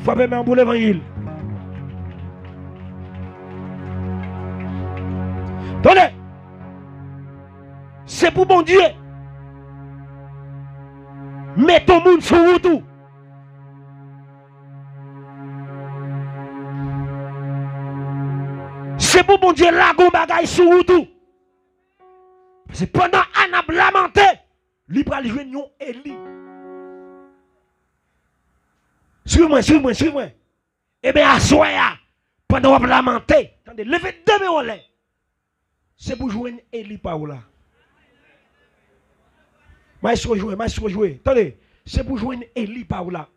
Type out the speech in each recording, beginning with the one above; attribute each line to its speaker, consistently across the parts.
Speaker 1: Frappez main pour l'évangile. Attendez. C'est pour bon Dieu. Mets ton monde sur vous tout. C'est pour bon Dieu la gon bagaille sur vous tout. C'est pendant un a lamenté, il va jouer un Élie. Suivez-moi, suivez-moi, suivez-moi. Eh bien, à soi, pendant qu'on a lamenté, attendez, levez deux mains. C'est pour jouer un Élie par là. Maestro jouer. Attendez, c'est pour jouer un Élie par là.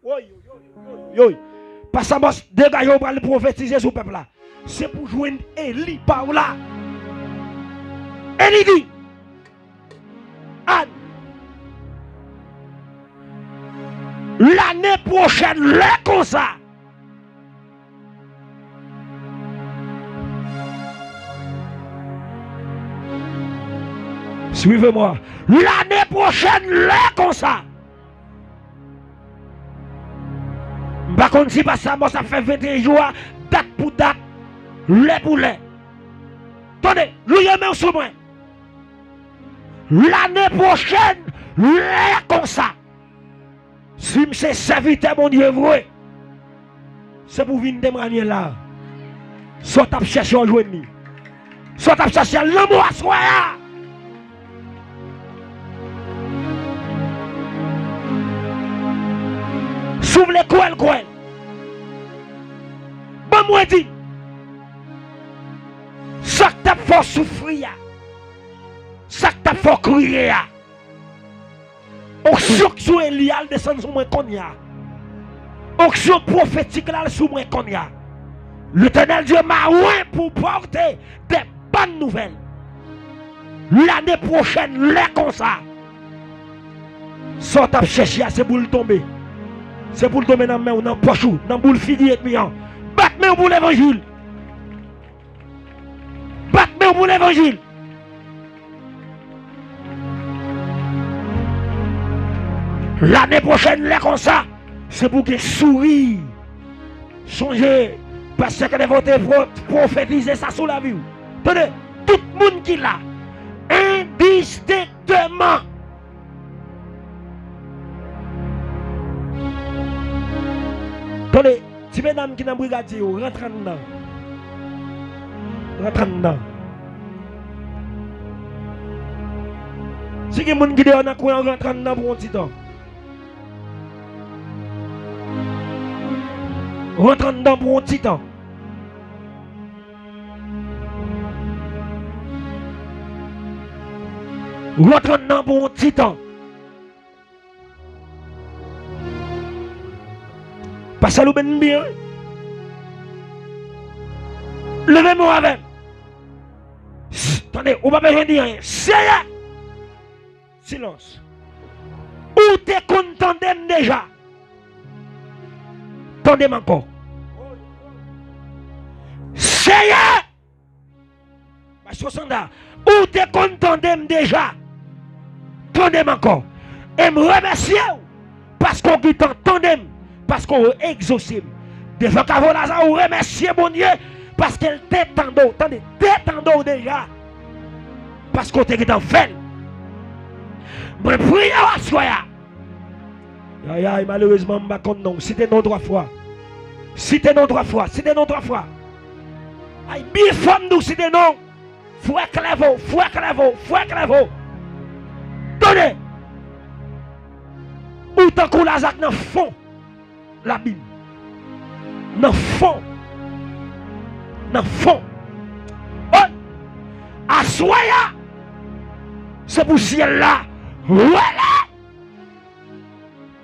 Speaker 1: Parce que boss, dégagez pour le prophétiser sur le peuple là. C'est pour jouer un Élie par là. Élie dit, Anne, l'année prochaine, là comme ça. Suivez-moi. L'année prochaine, là comme ça. Par contre, si pas ça, moi, ça fait 21 jours, date pour date, lait pour lait. Attendez, lui, il met sur moi. L'année prochaine, là comme ça. Si je suis serviteur, mon Dieu, vrai, c'est pour venir témoigner là. Soit à chercher à jouer de lui. Soit à chercher l'amour à soi. S'ouvre les coins. Bon, moi, dit. Ça que t'as fait souffrir. Ça que t'as fait crier. Onction sur Elia descend sur moi qu'on y a. Onction prophétique là sur moi qu'on y a. L'Éternel Dieu m'a oint pour porter des bonnes nouvelles. L'année prochaine, là comme ça. Sort à chercher, c'est pour le tomber. C'est pour le tomber dans la main ou dans le poche ou dans le fini et bien. Batte-moi pour l'évangile. Batte-moi pour l'évangile. L'année prochaine, là comme ça, c'est pour que souris. Songez, parce que vous avez prophétisé ça sur la vie. Tenez, tout le monde qui l'a, indistinctement. Tenez, si mesdames qui n'ont pas regardé, rentrez dedans. Rentrez dedans. Si vous avez des gens qui ont rentré dedans pour un petit temps. Rentre dedans pour un petit temps. Rentre dedans pour un petit temps. Passez le ben bien. Levez-moi avec. Attendez, on va pas dire rien. Silence. Où t'es content déjà? Tendez-moi encore. Seigneur! Où t'es content déjà? Tendez-moi encore. Et me remercier parce qu'on dit tendez-moi. Parce qu'on exaucé. Devant qu'avant là, on remercie mon Dieu. Parce qu'elle t'étendait. Attendez, t'étendait déjà. Parce qu'on t'est en fait. Je prie à soi. Aïe, malheureusement, je ne sais pas non. C'était non 3 fois. C'était non 3 fois. C'était non 3 fois. Aïe, bien femme nous, c'était non. Fouet claveau, fouet claveau, fouet claveau. Tenez. Où tant qu'on l'a dans le fond. La Bible. Dans le fond. Dans le fond. Oh. À soi. C'est pour ciel là. Voilà.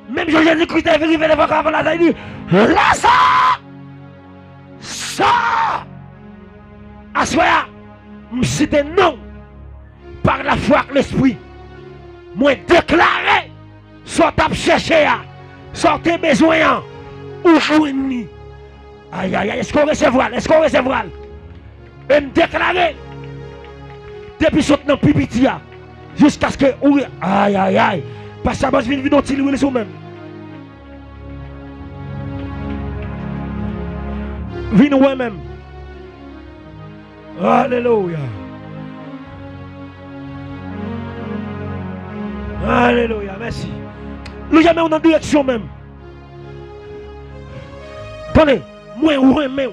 Speaker 1: Même Jésus-Christ est venu devant la dit, là ça, assoya, c'était non, par la foi de l'esprit, moi déclaré, sortez chercher, sortez besoin, ou jouez-ni. Aïe, aïe, aïe, est-ce qu'on recevra, et me déclarer, depuis sortir dans Pipitia, jusqu'à ce que, aïe, aïe, aïe, parce que ça va venir dans le même. Viens moi-même. Alléluia. Alléluia. Merci. Nous jamais dans la direction même. Attendez, moi ou même.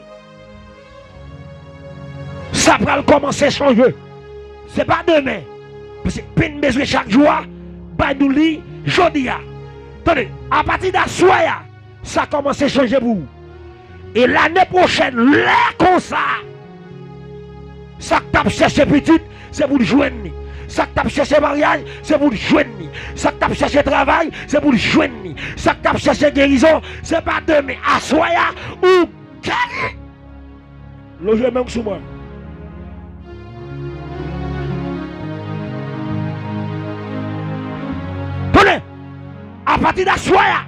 Speaker 1: Ça va commencer à changer. Ce n'est pas demain. Parce que peine besoin chaque jour, bah nous lit, jeudi. Attendez, à partir d'assoya, ça commence à changer pour vous. Et l'année prochaine, là comme ça que tu as cherché petite, c'est pour le joindre. Ça que tu as cherché mariage, c'est pour le joindre. Ça que tu as cherché travail, c'est pour le joindre. Ça que tu as cherché guérison, c'est pas demain. Assoya ou gagner. Logez même sous moi. Tenez, à partir d'assoya,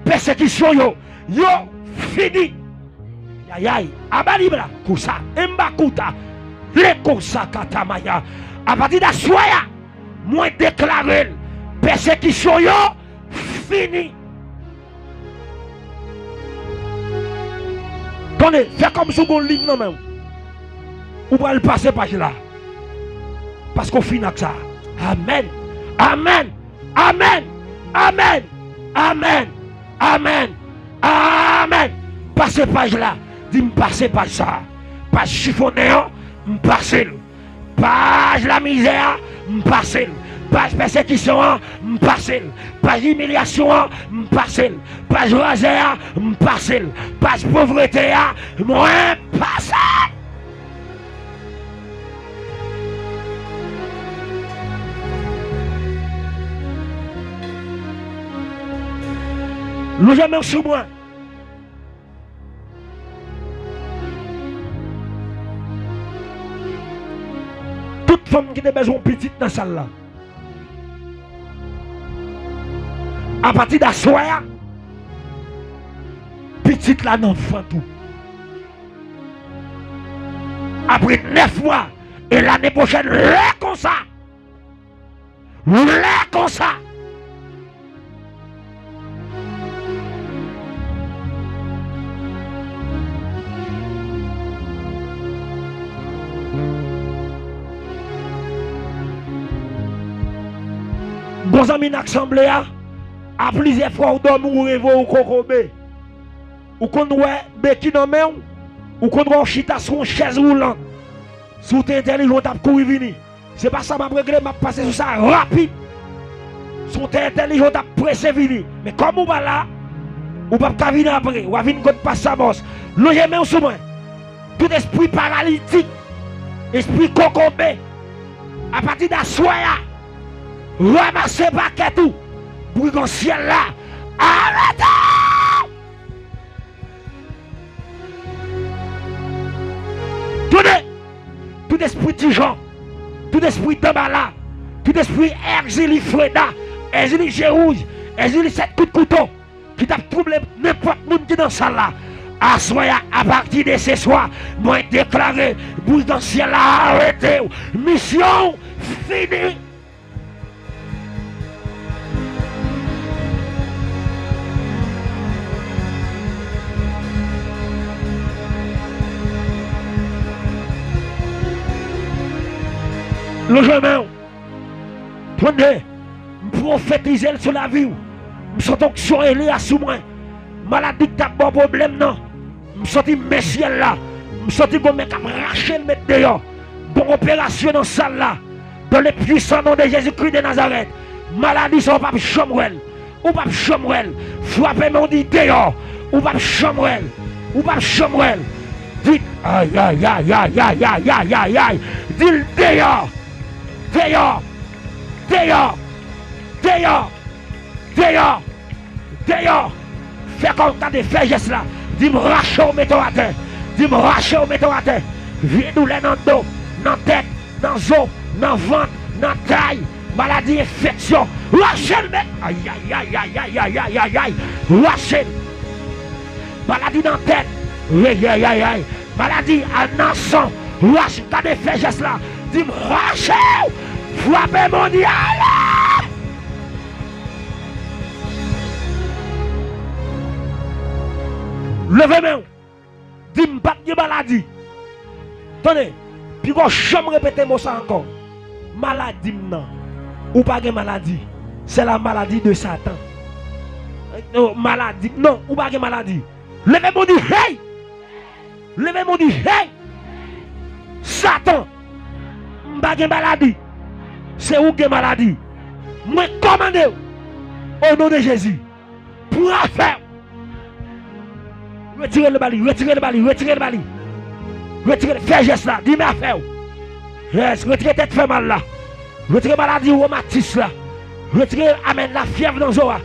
Speaker 1: persécution yo fini. Aïe aïe, abalibra, kousa, embakuta, le kousa katamaya. À partir d'assoya, moi déclaré, persécution yo fini. Tenez, fais comme si vous livre non même. Ou va le passer par là. Parce qu'on finit avec ça. Amen. Amen. Amen. Amen. Amen. Amen. Amen. Passez page là. Dis-moi passez page ça. Page chiffonné, m'passez. Page la misère, m'passez. Page persécution, m'passez. Page humiliation, m'passez. Page razère, m'passez. Page pauvreté, moi passez. Nous jamais sous moi. Toute femme qui a besoin de petite dans la salle là. À partir d'assoir, petite là n'enfant tout. Après 9 mois, et l'année prochaine, là comme ça. Là comme ça. Bon amis d'assemblée à plusieurs fois ou dormi ou rêve ou kokobé ou qu'on ouais béki dans main ou qu'on va chita sur une chaise roulante sous t'es intelligent t'a courir venir c'est pas ça m'a réglé m'a passer sur ça rapide sous t'es intelligent t'a pressé venir mais comme ou pas là ou pas venir après ou va venir quand passe sa bosse loger main sous moi tout esprit paralytique esprit kokobé à partir d'assoya ramassez paquet tout pour le ciel là. Arrêtez! Tout esprit Tijan, tout esprit Tambala, tout esprit Exili Freda, Exili Gérouge, Exili 7 coups de couteau, qui t'a troublé n'importe qui qui est dans ça là. Assoya à partir de ce soir, moi déclaré, bouge dans le ciel là, arrêtez! Mission finie! Le chemin, prenez, prophétisez sur la vie. Je sens que sur Elia sous moi. Maladie qui a bon problème, non. Je sens messieurs là. Je sens que je vais racher le mettre dehors. Bonne opération dans la salle là. Dans le puissant nom de Jésus-Christ de Nazareth. Maladie sont pas chambrel. Ou pas chambrel. Frappez mon dit dehors. Ou pas chambrel. Ou pas chambrel. Dites, aïe, aïe, aïe, aïe, aïe, aïe, aïe, aïe, aïe. Dites dehors. Dehors, dehors, dehors, dehors, dehors. Fais comme tu as des faits gestes là. Dis-moi rachat au métaux à terre. Dis-moi rachat au métaux à terre. Viens nous les dans le dos, dans la tête, dans les os, dans le ventre, dans la taille. Maladie, infection. Rachat le métaux. Aïe, aïe, aïe, aïe, aïe, aïe, aïe, aïe, aïe. Rachat. Maladie dans la tête. Aïe, aïe, aïe, aïe. Maladie à naissance. Rachat, tu as des faits gestes là. Dis-moi rachat. Frappez mondial. Levez main. dis-moi pas de maladie. Attendez, puis quand je me répète moi ça encore. Maladie non. Ou pas de maladie. C'est la maladie de Satan. Non, maladie. Non, ou pas de maladie. Levez-moi dit hey. Levez-moi dit hey. Satan. Pas de maladie. C'est où que maladie. Moi commande au nom de Jésus. Pour faire. Retirez le bali, retirez le bali, retirez le bali. Retirez, fais geste là, dis-moi à faire. Yes, retirez tête fait mal là. Retirez maladie rhumatisme là. Retirez, amène la fièvre dans Zoa.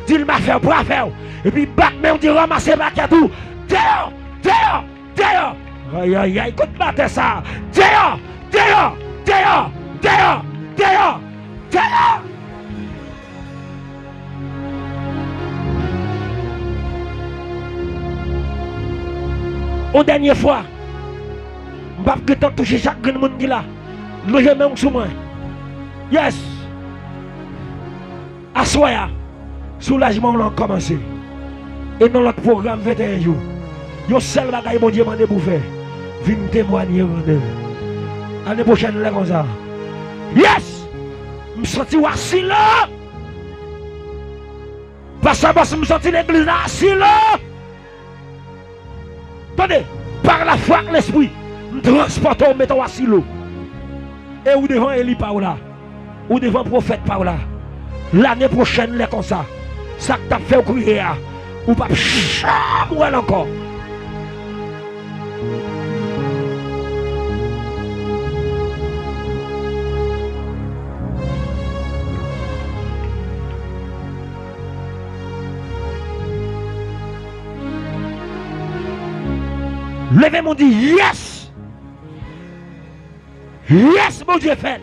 Speaker 1: Dis-le à faire, pour faire. Et puis Batman dit ramasser la tout. Dehors, dehors, dehors. Aïe aïe aïe, écoute ma tête ça. Dehors, dehors, dehors, dehors, dehors, dehors. Une dernière fois, je ne vais pas toucher chaque monde qui est là. Je vais même sous moi. Yes. Assoya. Soulagement a commencé. Et dans notre programme 21 jours, il y a seul bagage mon Dieu m'a demandé pour faire. Venez témoigner. L'année prochaine, là comme ça. Yes. Je me sens assis là. Parce que je me sens l'église là assis là. Attendez, par la foi de l'esprit, nous transportons, mettons assis l'eau. Et ou devant Élie par là, ou devant prophète par là. L'année prochaine, là comme ça. Ça que tu as fait crier, ou pas chambre encore. Levez mon dit yes. Yes, mon Dieu fait.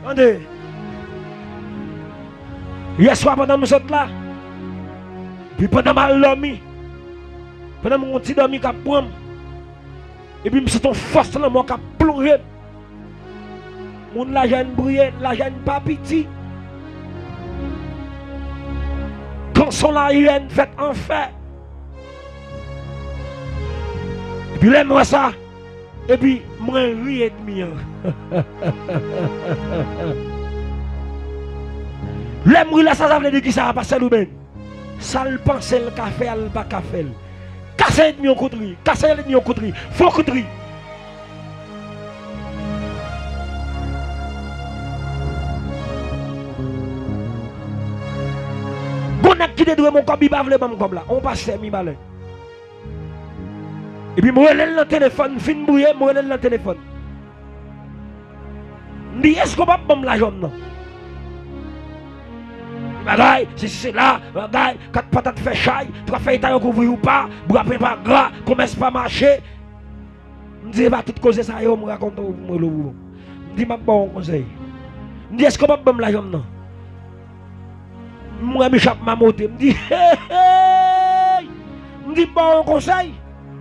Speaker 1: Attendez. Hier soir pendant que nous sommes là. Puis pendant que je dormi. Pendant que mon petit dormi qui a pris. Et puis je me suis force dans moi qui a plongé. Mon l'argent brûlé, l'argent pas petit. Quand son l'argent fait enfer. Puis là, moi ça, et puis moi rire et demi. L'aime là, ça veut dire qui ça va passer ou bien. Ça le pense le café, elle pas café. Casser et demi au coutri, casser et demi au coutri, faut coutri. Bon a qui détruit mon corps, il va vouloir comme là. On passe mi balai. Et puis, je relève le téléphone, fin de bouiller, je relève le téléphone. Je dis, est-ce qu'on va bomber la jambe? Non. Bagaille, c'est là, bagaille, 4 patates fait chaille, 3 feuilles taille couvrir ou pas, bois pas gras, commence pas à marcher. Je dis, pas tout causer ça, je me raconte, je dis, je bon conseil. Je dis, est-ce qu'on va bomber la jambe? Non. Moi, je m'échappe ma moto, je dis, hey, hey, je dis, bon conseil.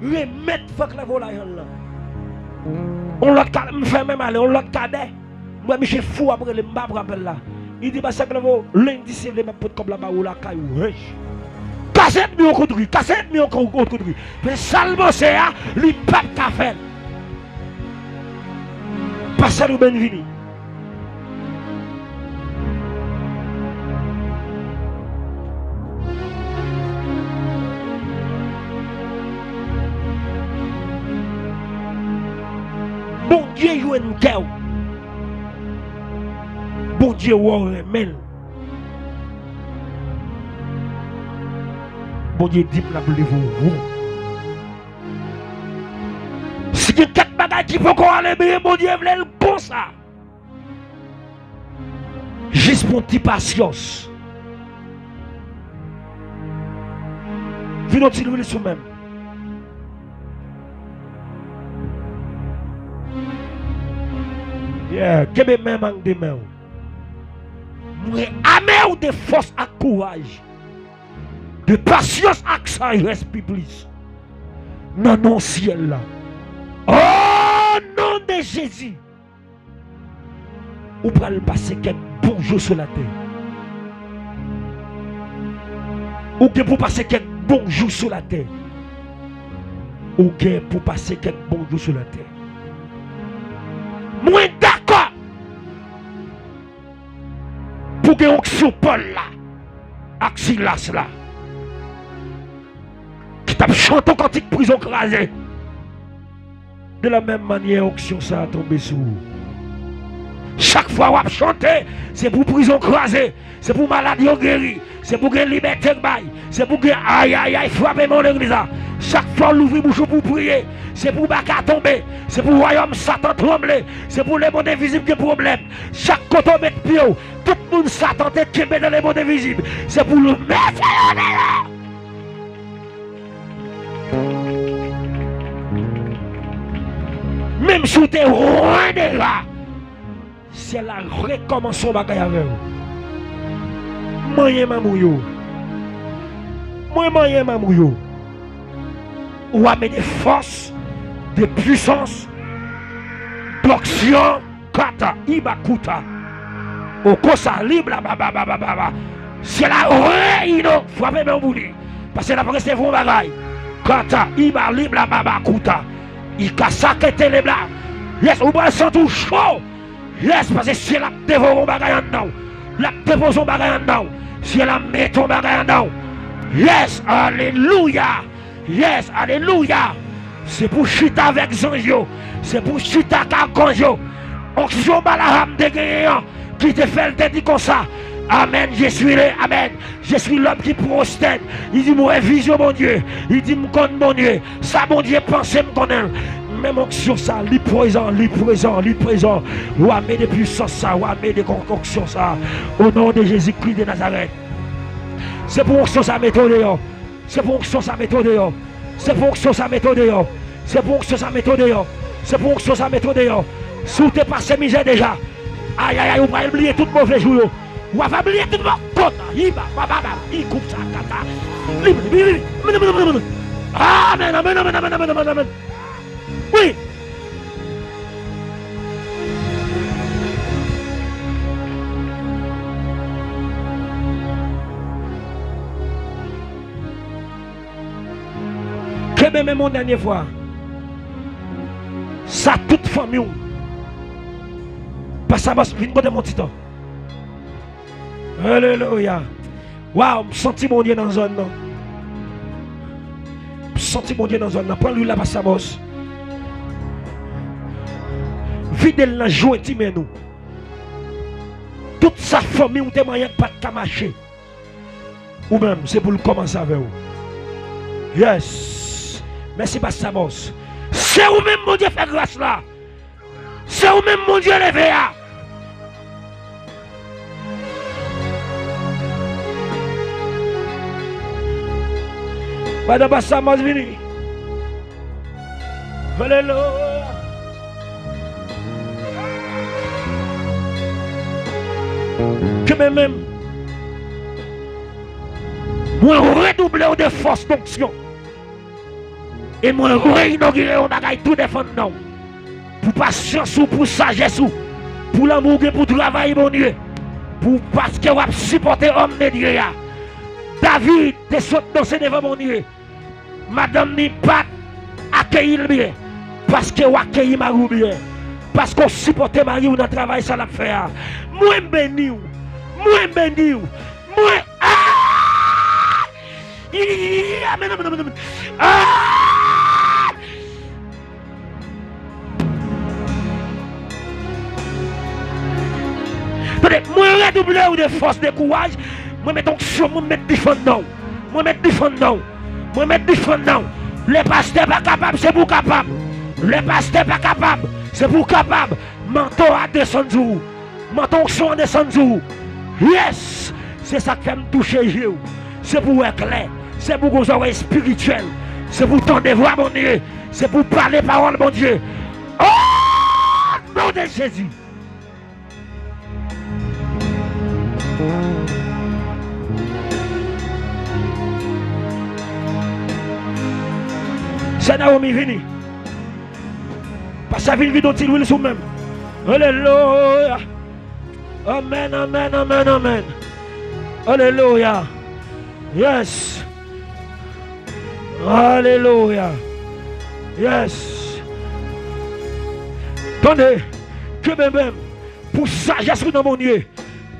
Speaker 1: Remettre fuck la volaille là. On l'a fait même aller, on l'a cadet. Moi, je suis fou après le mbab rappel là. Il dit, bah, ça que lundi, c'est les mêmes potes comme là-bas ou la caillou. Cassette, mais on construit, cassette, mais on construit. Mais seulement c'est là, les papes qu'a fait. Passez le bienvenu. Bon Dieu joue un cœur. Bon Dieu remène. Bon Dieu dit la pour vous. Si il y a 4 bagages qui faut qu'on aller, bon Dieu veut le bon ça. Juste mon petit patience. Venons-ils nous sous-même. Yeah, que même manque de main. Moi, amène de force et courage, de patience et ça respire plus. Non, non, ciel là. Oh, nom de Jésus. Ou pour le passer quelques bons jours sur la terre. Ou que pour passer quelques bons jours sur la terre. ou gain pour passer quelques bons jours sur la terre. Moi d'accord pour que onction Paul là, Axilas là, qui t'a chanté cantique prison crasée. De la même manière, onction ça a tombé sur vous. Chaque fois qu'on chante, c'est pour prison crasée, c'est pour maladie guérie, c'est pour que liberté baille, c'est pour que aïe aïe aïe frapper mon église. Chaque fois l'ouvrir bouche pour prier, c'est pour baka tomber, c'est pour royaume Satan trembler, c'est pour les mondes invisibles qui problème. Chaque côté met pied, tout le monde Satan qui est dans les mondes invisibles, c'est pour le mettre là. Même si tu es loin de là, c'est la recommençon bagaille avec vous. Moyen mamouyo. Moyen mamouyo. Ou amener des forces, des puissances, d'action, kata, ibakuta. Au kosa libre, baba. C'est la réunion. Frappez mon bouli. Parce que la presse est vos bagaille. Kata, iba libre, baba kuta. Il casse les blancs. Yes, ou bien sans tout chaud. Yes, parce que si elle a dévoré un bagage en dedans, la dépose un bagage en dedans, si elle a mis ton bagage en dedans, yes, alléluia, yes, alléluia. C'est pour chuter avec Zanjo, c'est pour chuter avec Kanjo. Onction Balaram de Guéant, qui te fait le dit comme ça. Amen, je suis le, amen. Je suis l'homme qui prosterne. Il dit, moi, vision, mon Dieu. Il dit, me connaît, mon Dieu. Ça, mon Dieu, pensez, me connaît. Même onction ça, lui présent. Ou amener des puissances ça, ou amener des concoctions ça. Au nom de Jésus-Christ de Nazareth. C'est pour onction ça méthode. C'est pour onction ça méthode. C'est pour onction ça méthode. C'est pour onction ça méthode. C'est pour onction ça méthode. Si vous t'es passé misère déjà. Aïe aïe aïe, vous pouvez oublier tout mauvais jour. Vous avez oublié tout mon compte. Il coupe ça, kata. Amen. Oui. Que même mon dernière fois. Ça toute famille. Pas ça va venir de mon titan. Alléluia. Waouh, je sens mon Dieu dans la zone. Je sens mon Dieu dans la zone. Prends-lui là, pas sa bosse. Vide la joie et nous. Toute sa famille ou des moyens pas de marcher. Ou même, c'est pour le commencer avec vous. Yes. Merci, Pasteur Boss. C'est vous-même, mon Dieu, fait grâce là. C'est vous-même, mon Dieu, levé là. Madame Pasteur Boss, venez. Alléluia. Que même moi redoubler de force d'onction et moi réinaugurer un bagage tout défendre non pour patience ou pour sagesse ou pour l'amour pour travail mon Dieu pour parce que vous supporter homme de Dieu David te saute dans ce devant mon Dieu madame ni pas accueillir bien parce que vous accueillir Marie bien parce qu'on supporte Marie ou dans le travail ça l'a fait moi béni moi amen moi redoubler de force de courage moi mets donc sur moi mettre défendant les pasteurs pas capables c'est pour capable les pasteurs pas capables c'est pour capable menton à 200 jours menton son à 200 jours yes c'est ça qui fait me toucher Dieu c'est pour être clair c'est pour vos oreilles spirituelles c'est pour tendre voix mon Dieu c'est pour parler parole mon Dieu oh nom de Jésus c'est Naomi vini parce que ville vidéo t'il sous même alléluia amen alléluia yes alléluia Yes. Attendez, que même pour sagesse dans mon Dieu.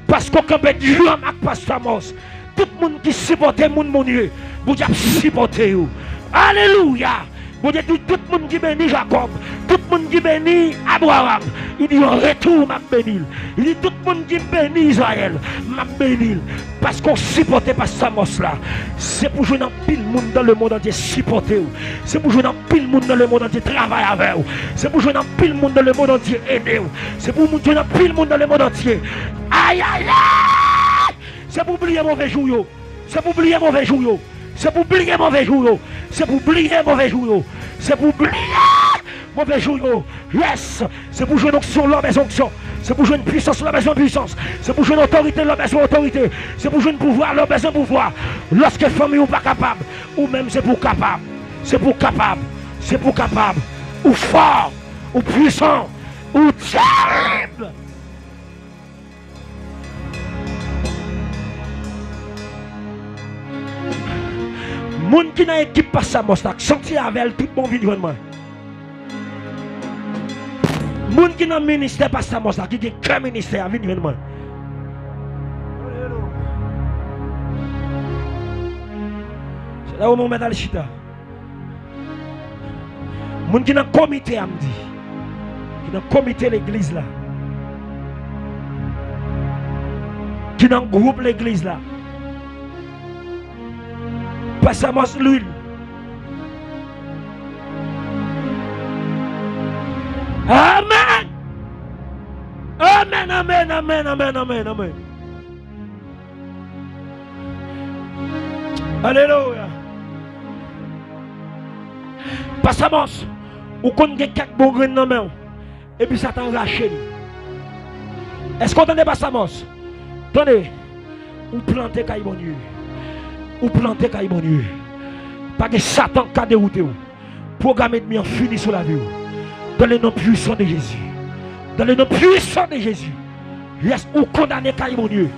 Speaker 1: Parce qu'on peut Dieu avec Pasteur Amos. Tout le monde qui supporte mon Dieu, vous avez supporté. Alléluia. Vous dites tout le monde qui bénit Jacob, tout le monde qui bénit Abraham, il dit en retour m'a béni. Il dit tout le monde qui bénit Israël, m'a béni. Parce qu'on supporte pas Samos là. C'est pour jouer dans pile monde dans le monde entier supporter. C'est pour jouer dans pile monde dans le monde entier travailler avec vous. C'est pour jouer dans pile monde dans le monde entier aider. C'est pour jouer dans pile monde dans le monde entier. Aïe aïe aïe. C'est pour oublier mauvais jour. C'est pour oublier mauvais jour. C'est pour oublier mauvais jour. C'est pour oublier mauvais jour. C'est pour oublier mauvais jour. Yes. C'est pour jouer sur l'homme et onction. C'est pour jouer une puissance sur la maison de puissance. C'est pour jouer une autorité l'homme et autorité. C'est pour jouer un pouvoir l'homme et pouvoir. Lorsque famille ou pas capable, ou même c'est pour capable. C'est pour capable. C'est pour capable. Ou fort. Ou puissant. Ou terrible. Moun qui n'a équipe pas ça, mostak, senti avec tout bon environnement. Moun qui n'a ministère pas ça, mostak, qui a qu'un ministère environnement. C'est là où on met dans le chita. Moun qui n'a comité, a dit. Qui n'a comité l'église là. Qui n'a groupe l'église là. Passamos l'huile. Amen. Amen, amen, amen, amen, amen, amen. Alléluia. Passamos. Ou qu'on a quelques bons grains dans la main. Et puis ça t'enrache. Est-ce qu'on entend Passamos? Attendez. Ou planter caille bon Dieu. Ou planter caille bon Dieu. Pas que Satan qui a dérouté. Programme ennemi en fini sur la vie. Dans le nom puissant de Jésus. Dans le nom puissant de Jésus. Yes, ou condamner caille bon Dieu.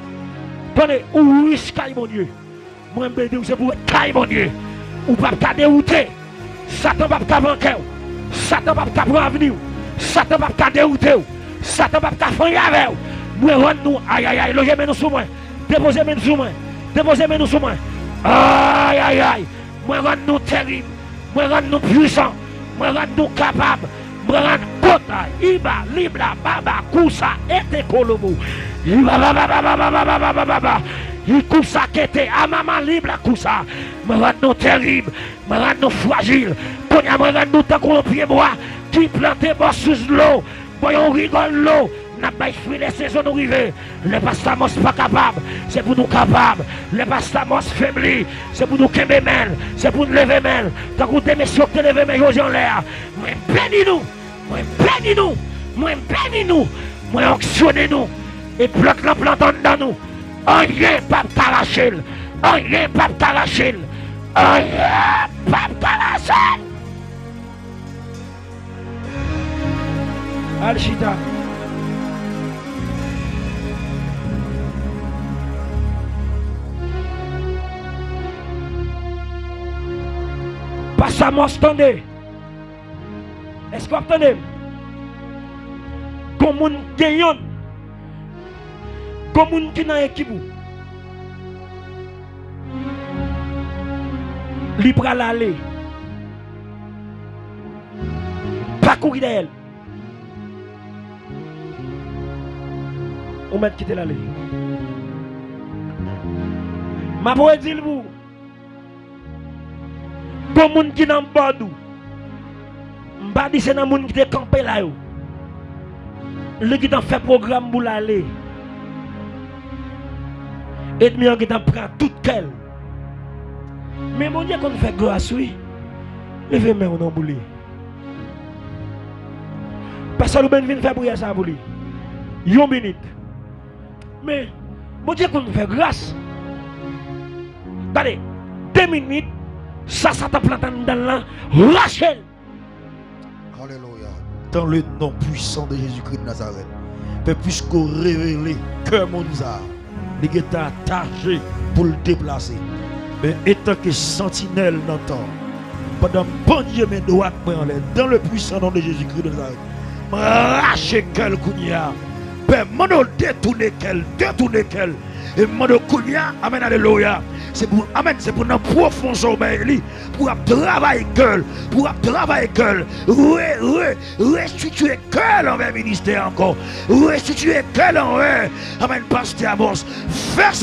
Speaker 1: Attendez, ou risque caille bon Dieu. Moi, je dis c'est pour caille bon Dieu. Ou pas qu'à dérouter. Satan va pas manquer. Satan va pas prendre avenir. Satan va pas dérouter. Satan va pas faire avec. Moi, rends-nous. Aïe, aïe, aïe. Logez-moi nous sous moi. Déposez-moi nous sous moi. Déposez-moi nous sous moi. Aïe, aïe, aïe. Moi, rends-nous terrible. Moi, rends-nous puissant. Moi, rends-nous capable. Moi, rends-nous kota. Iba, libla, baba, kousa, ete kolobo. Iba, baba, baba, baba, baba, baba, baba. Il kousa kete, amama, libla, kousa. Moi, rends-nous terrible. Moi, rends-nous fragile. Konya, moi, rends-nous tant qu'on pied bois. Qui plantait bas sous l'eau. Voyons, rigole l'eau. N'a pas fait les saisons arrivées. Le pastamos pas capable. C'est pour nous capables. Le pastamos faibli. C'est pour nous qu'aimer mêle. C'est pour nous lever mêle. Tant que des messieurs qui lèvent mes yeux en l'air. Moi, bénis-nous. Moi, bénis-nous. Moi, bénis-nous. Moi, onctionnez-nous. Et plante la plante dans nous. Rien pas t'arracher. Rien pas t'arracher. Rien pas t'arracher. Alchita. Passamos, attendez. Est-ce que vous entendez? Comme on gagne, comme on qui est dans l'équipe, libre à l'aller. Pas courir d'elle. On va quitter l'aller. Ma voix dit vous. Comme moun qui nan bordou. M'pa di c'est nan moun qui te campé là yo. Le qui t'en fait programme pour l'aller. Et demi qui t'en prend toute quelle. Mais mon Dieu qu'on fait grâce oui. Levez main on bouli. Parce que le ben vient faire prière ça bouli. Une minute. Mais mon Dieu qu'on fait grâce. Allez, 2 minutes. Ça t'a planté dans là, Rachel.
Speaker 2: Alléluia. Dans le nom puissant de Jésus-Christ de Nazareth. Père, puisque révéler que mon âme, il est attaché pour le déplacer. Mais étant que sentinelle n'entend, pendant bon Dieu mes droites en l'air, dans le puissant nom de Jésus-Christ de Nazareth. M'arracher quel kounia. Père, m'en détourner quel. Et m'en kounia, amen, alléluia. C'est pour, amen, c'est pour notre profond sommeil, pour travailler gueule, restituer gueule envers le ministère encore, restituer gueule envers, amen, pasteur Amos. Faire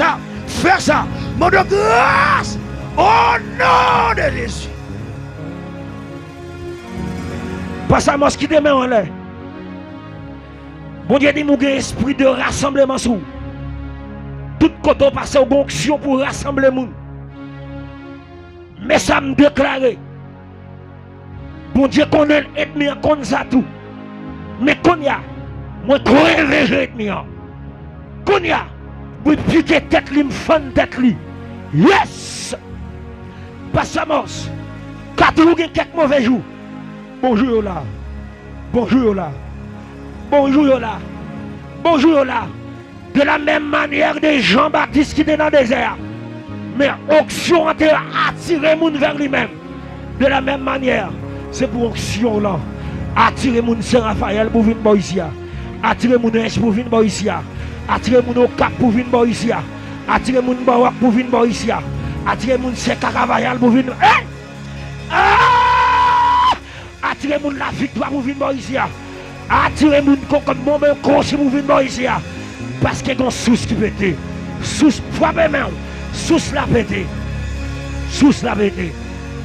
Speaker 2: ça, mon de grâce, au nom de Jésus.
Speaker 1: Pas ça, moi, ce qui demeure en l'air. Bon Dieu dit, mon esprit de rassemblement sous. Tout côté passe aux onction pour rassembler les gens. Mais ça me déclare. Bon Dieu connaît l'ennemi comme ça tout. Mais qu'on y a, moi je réveille l'ennemi. Qu'on y a, moi piquer tête li, me fendre tête li. Yes! Pas ça mos. Quand vous avez quelques mauvais jours. Bonjour là. Bonjour là. Bonjour là. Bonjour là. De la même manière de Jean-Baptiste qui était dans le désert. Mais onction a attiré les gens vers lui-même. De la même manière, c'est pour onction là. Attirer les gens Saint-Raphaël pour venir ici. Attirer les gens pour venir ici. Attirer les gens au Cap pour venir ici. Attirer les gens Barak pour venir ici. Attirer les gens Saint-Caravaillal pour venir. Attirer les gens la victoire pour venir ici. Attirer les gens comme mon coach pour venir ici. Parce qu'il y a une source qui pète. Source, frappe main. Source la pète. Source la pète.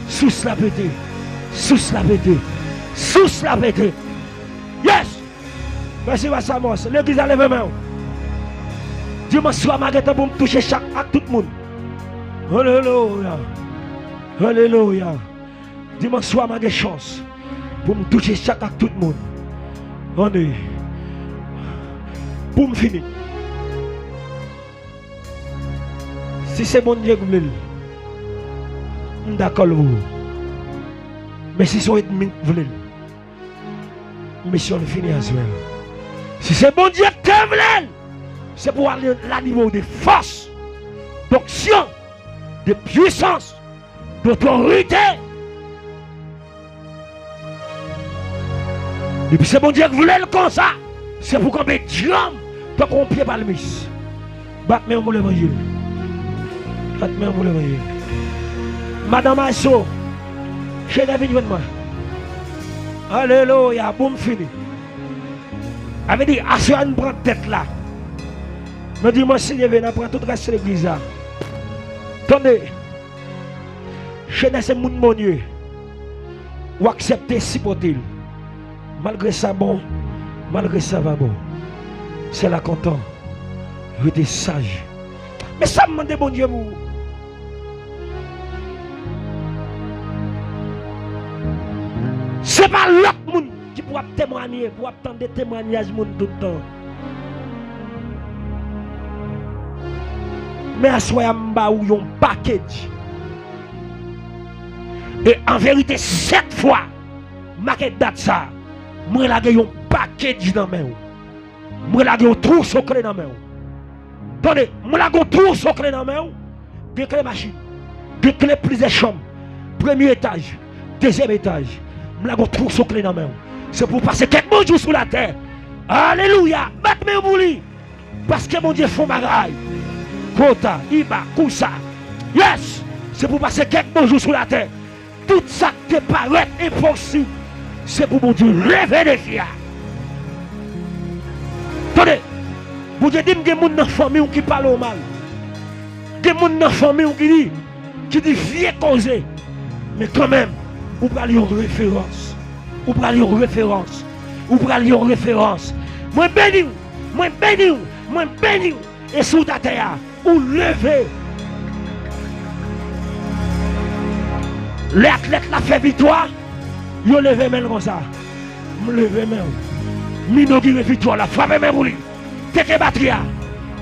Speaker 1: Source la pète. Source la pète. Source la pète. Yes! Merci, Vassamos. L'église a levé main. Dimanche soir, je vais me toucher chaque acte tout le monde. Alléluia. Alléluia. Dimanche soir, j'ai chance pour me toucher chaque acte tout le monde. On est. Pour me finir. Si c'est bon Dieu que vous voulez, d'accord vous. Mais si c'est ennemi que vous voulez, mission finie à soi. Si c'est bon Dieu que vous voulez, c'est pour aller à niveau de force, d'action, de puissance, d'autorité. Et puis c'est bon Dieu que vous voulez comme ça. C'est pour qu'on mette Dieu tant qu'on pied par le mis. Batte-moi pour l'évangile. Batte-moi pour l'évangile. Madame Asso, chez David, venez-moi. Alléluia, boum, fini. Avait dit, Asso, on prend tête là. Me dit, moi, Seigneur, venez, prendre tout le reste de l'église là. Attendez. Chez nous, c'est mon Dieu. Ou accepter si possible. Malgré ça, bon. Malgré ça va bon. C'est là content. Je suis sage. Mais ça me demande bon Dieu vous. C'est pas l'autre monde qui pourra témoigner, pour attendre des témoignages tout le temps. Mais à soi m'a ou un package. Et en vérité, 7 fois, ma date ça, moi la un package dans main. Moi la un trou secret dans main. Attendez, moi la un trou secret dans main. Deux clés machine, deux clés plusieurs chambres. Premier étage, deuxième étage. Moi la un trou secret dans main. C'est pour passer quelques jours sur la terre. Alléluia, batte-moi pour lui. Parce que mon Dieu font bagaille. Kota, Iba, Kousa. Yes, c'est pour passer quelques jours sur la terre. Tout ça te paraît impossible. C'est pour mon Dieu lever des filles. Attendez, vous Dieu dit que des gens dans la famille qui parlent mal. Des gens dans la famille qui dit vieux causer. Mais quand même, vous parlez en référence. Vous parlez en référence. Vous parlez en référence. Moi béni, moi béni, moi béni. Et sous ta terre, vous levez. L'athlète l'a fait victoire. Yo levé même comme ça. Me levé même. M'inaugure victoire la frappe même pour lui. Teke batria.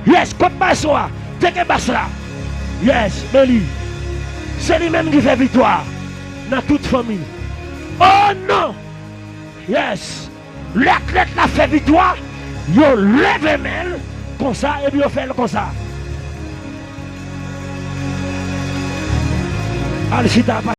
Speaker 1: Yes, comme Bassoa. Teke Basra. Yes, Beli. C'est lui-même qui fait victoire. Dans toute famille. Oh non. Yes. L'athlète l'a fait victoire. Yo levé même comme ça et puis yo fait comme ça. Allez,